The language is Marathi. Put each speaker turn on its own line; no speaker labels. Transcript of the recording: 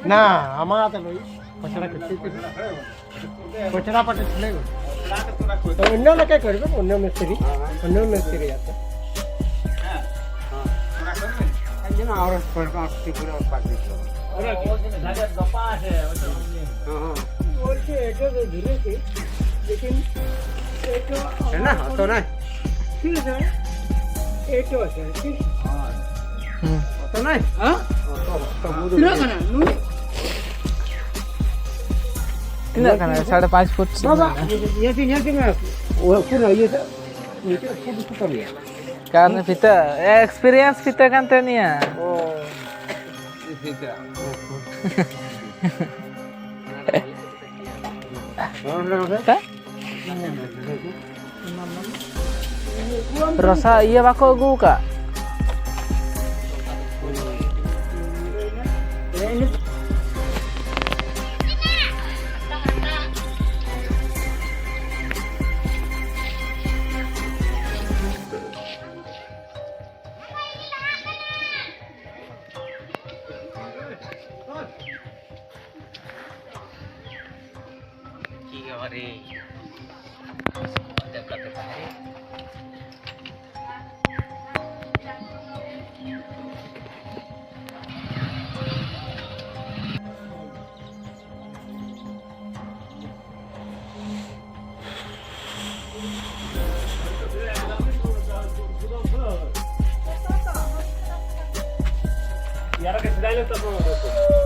ना आम्हा आता लोई कचरा करते कचरा पटे चले तो अन्य ना क्या करबे अन्य मिस्त्री आता अंजना और पर काटती पूरा पाट दे अरे झाले गप्पा आहे हां और के एटो धीरे से लेकिन एटो है ना तो ना ठीक है एटो है ठीक हां तो ना हां तो मुझे ना
कितना खाना है 5.5 फुट
बाबा ये में वो पूरा ये फुट कर लिया
karena kita experience kita kan tanya
oh kita
rasa iya bako guka
यार कैसे डाले तब